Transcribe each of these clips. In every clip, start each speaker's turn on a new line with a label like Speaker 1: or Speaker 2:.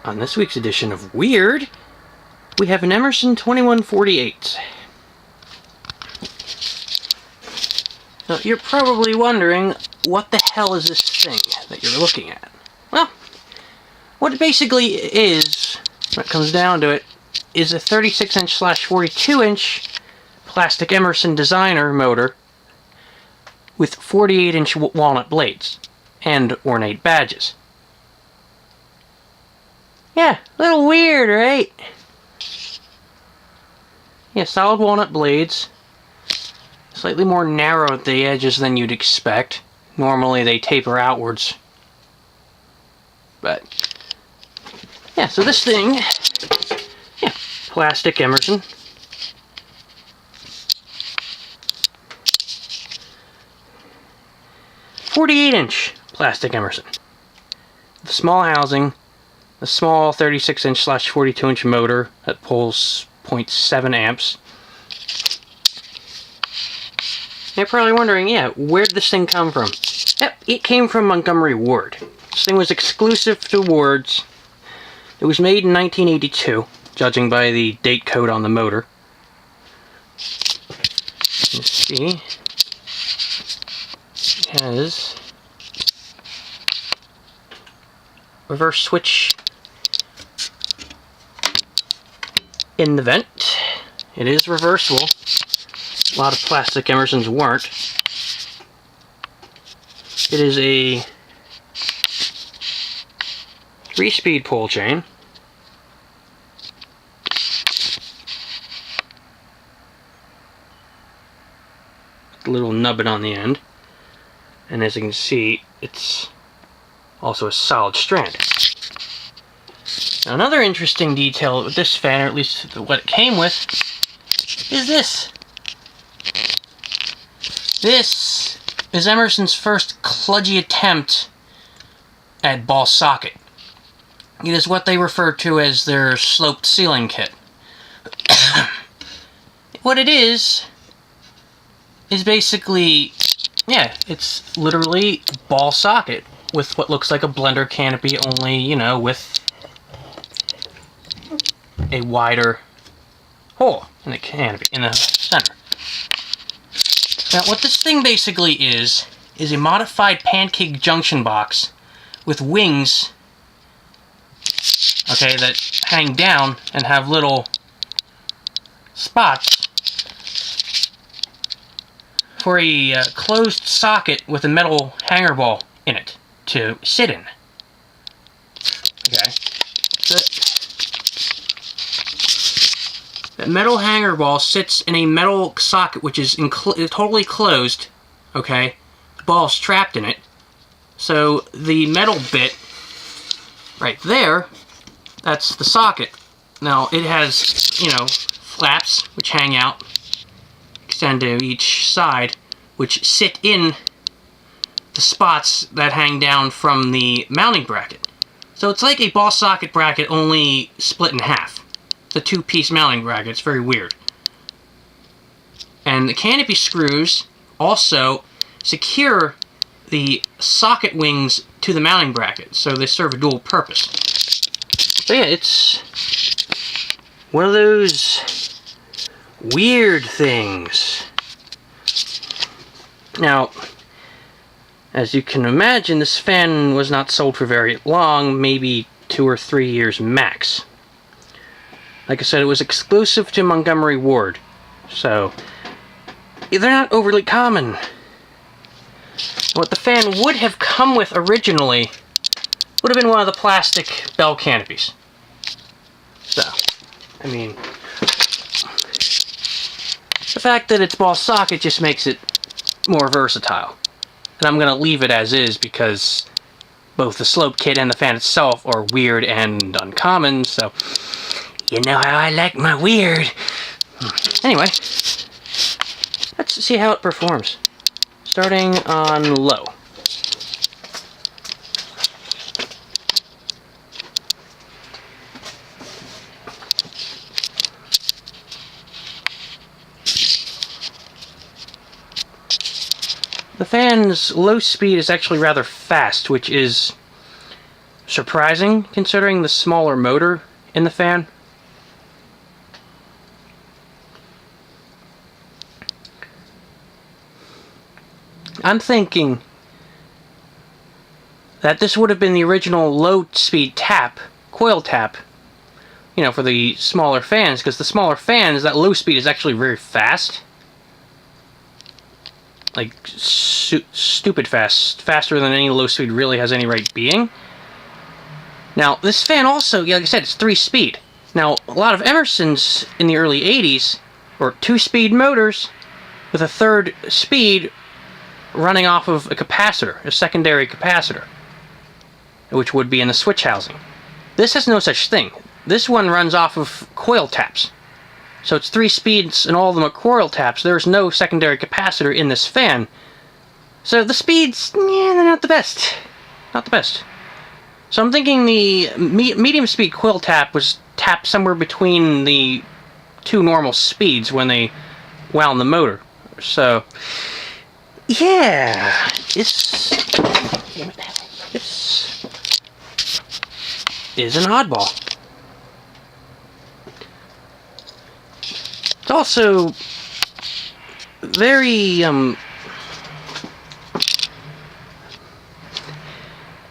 Speaker 1: On this week's edition of Weird, we have an Emerson 2148. Now, you're probably wondering, what the hell is this thing that you're looking at? Well, what it basically is, when it comes down to it, is a 36-inch/42-inch plastic Emerson designer motor with 48-inch walnut blades and ornate badges. Yeah, a little weird, right? Yeah, solid walnut blades. Slightly more narrow at the edges than you'd expect. Normally they taper outwards. But, yeah, so this thing, yeah, plastic Emerson. .48-inch plastic Emerson. The small housing. A small 36-inch/42-inch motor that pulls 0.7 amps. You're probably wondering, yeah, where'd this thing come from? Yep, it came from Montgomery Ward. This thing was exclusive to Ward's. It was made in 1982, judging by the date code on the motor. Let's see. It has reverse switch in the vent. It is reversible. A lot of plastic Emersons weren't. It is a 3-speed pull chain. A little nubbin on the end. And as you can see, it's also a solid strand. Now, another interesting detail with this fan, or at least what it came with, is this. This is Emerson's first kludgey attempt at ball socket. It is what they refer to as their sloped ceiling kit. What it is basically, yeah, it's literally ball socket with what looks like a blender canopy, only, you know, with a wider hole in the canopy, in the center. Now, what this thing basically is a modified pancake junction box with wings, okay, that hang down and have little spots for a closed socket with a metal hanger ball in it to sit in. Okay. That metal hanger ball sits in a metal socket which is totally closed, okay? The ball's trapped in it. So the metal bit right there, that's the socket. Now it has, you know, flaps which hang out, extend to each side, which sit in the spots that hang down from the mounting bracket. So it's like a ball socket bracket, only split in half. It's a two-piece mounting bracket. It's very weird. And the canopy screws also secure the socket wings to the mounting bracket, so they serve a dual purpose. So yeah, it's one of those weird things. Now, as you can imagine, this fan was not sold for very long, maybe 2 or 3 years max. Like I said, it was exclusive to Montgomery Ward, so they're not overly common. What the fan would have come with originally would have been one of the plastic bell canopies. So, I mean, the fact that it's ball socket just makes it more versatile. And I'm going to leave it as is because both the slope kit and the fan itself are weird and uncommon, so you know how I like my weird. Anyway, let's see how it performs. Starting on low. The fan's low speed is actually rather fast, which is surprising considering the smaller motor in the fan. I'm thinking that this would have been the original low-speed tap, coil tap, you know, for the smaller fans, because the smaller fans, that low speed is actually very fast. Like, stupid fast. Faster than any low speed really has any right being. Now, this fan also, like I said, it's 3-speed. Now, a lot of Emersons in the early 80s were 2-speed motors with a 3rd speed running off of a capacitor, a secondary capacitor, which would be in the switch housing. This has no such thing. This one runs off of coil taps. So it's 3 speeds and all of them are coil taps. There's no secondary capacitor in this fan. So the speeds, yeah, they're not the best. Not the best. So I'm thinking the medium speed coil tap was tapped somewhere between the 2 normal speeds when they wound the motor. So, yeah, this is an oddball. It's also very, yeah,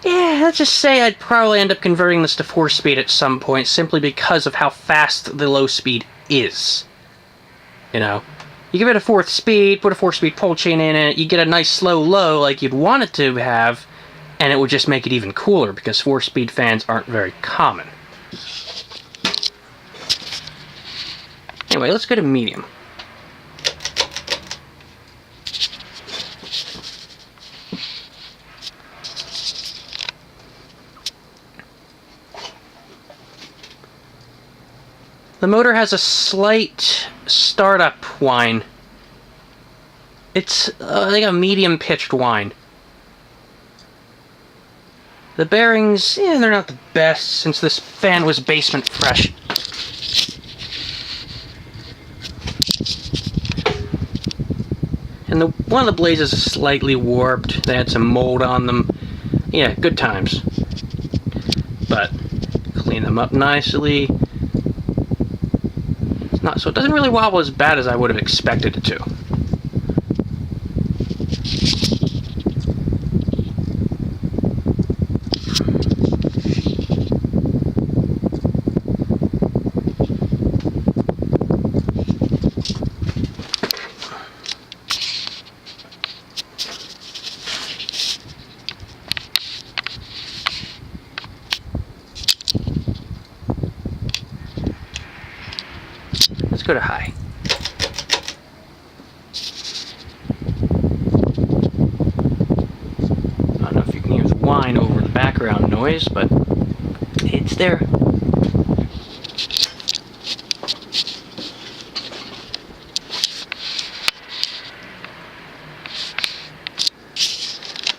Speaker 1: let's just say I'd probably end up converting this to 4-speed at some point, simply because of how fast the low speed is. You know, you give it a 4th speed, put a 4-speed pole chain in it, you get a nice slow low like you'd want it to have, and it would just make it even cooler, because 4-speed fans aren't very common. Anyway, let's go to medium. The motor has a slight startup whine. It's like a medium-pitched whine. The bearings, yeah, they're not the best since this fan was basement fresh. And one of the blades is slightly warped. They had some mold on them. Yeah, good times. But clean them up nicely. It's not so it doesn't really wobble as bad as I would have expected it to. Let's go to high. I don't know if you can hear the whine over the background noise, but it's there.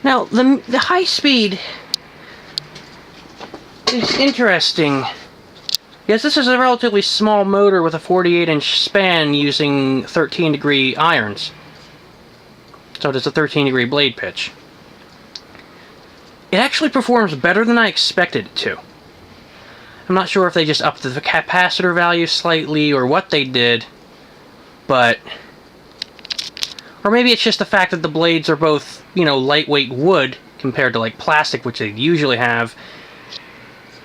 Speaker 1: Now, the high speed is interesting. Yes, this is a relatively small motor with a 48-inch span using 13-degree irons. So it is a 13-degree blade pitch. It actually performs better than I expected it to. I'm not sure if they just upped the capacitor value slightly or what they did, but... Or maybe it's just the fact that the blades are both, you know, lightweight wood compared to, like, plastic, which they usually have,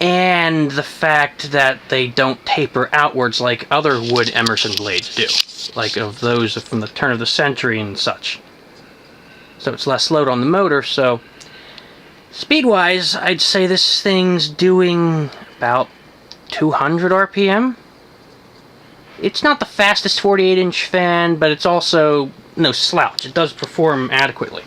Speaker 1: and the fact that they don't taper outwards like other wood Emerson blades do, like of those from the turn of the century and such. So it's less load on the motor, so speed-wise, I'd say this thing's doing about 200 RPM. It's not the fastest 48-inch fan, but it's also no slouch. It does perform adequately.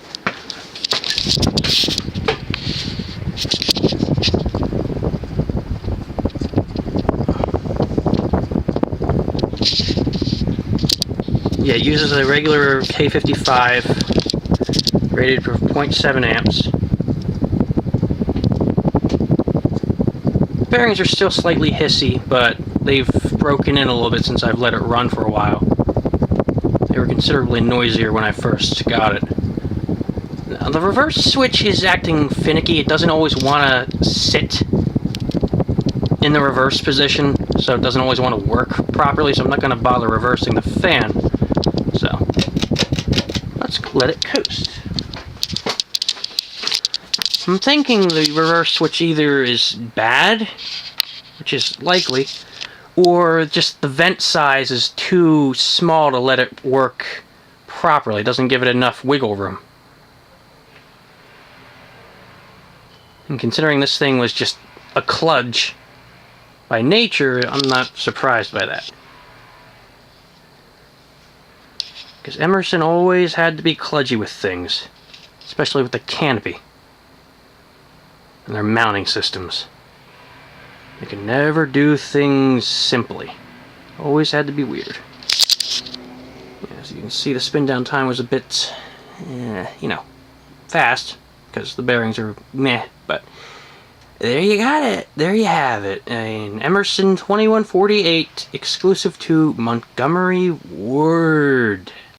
Speaker 1: Yeah, it uses a regular K55, rated for 0.7 amps. Bearings are still slightly hissy, but they've broken in a little bit since I've let it run for a while. They were considerably noisier when I first got it. The reverse switch is acting finicky. It doesn't always want to sit in the reverse position, so it doesn't always want to work properly, so I'm not going to bother reversing the fan. So, let's let it coast. I'm thinking the reverse switch either is bad, which is likely, or just the vent size is too small to let it work properly. It doesn't give it enough wiggle room. And considering this thing was just a kludge by nature, I'm not surprised by that. Because Emerson always had to be kludgy with things, especially with the canopy and their mounting systems. They could never do things simply. Always had to be weird. As you can see, the spin down time was a bit, you know, fast, because the bearings are meh, but there you got it. There you have it. An Emerson 2148 exclusive to Montgomery Ward.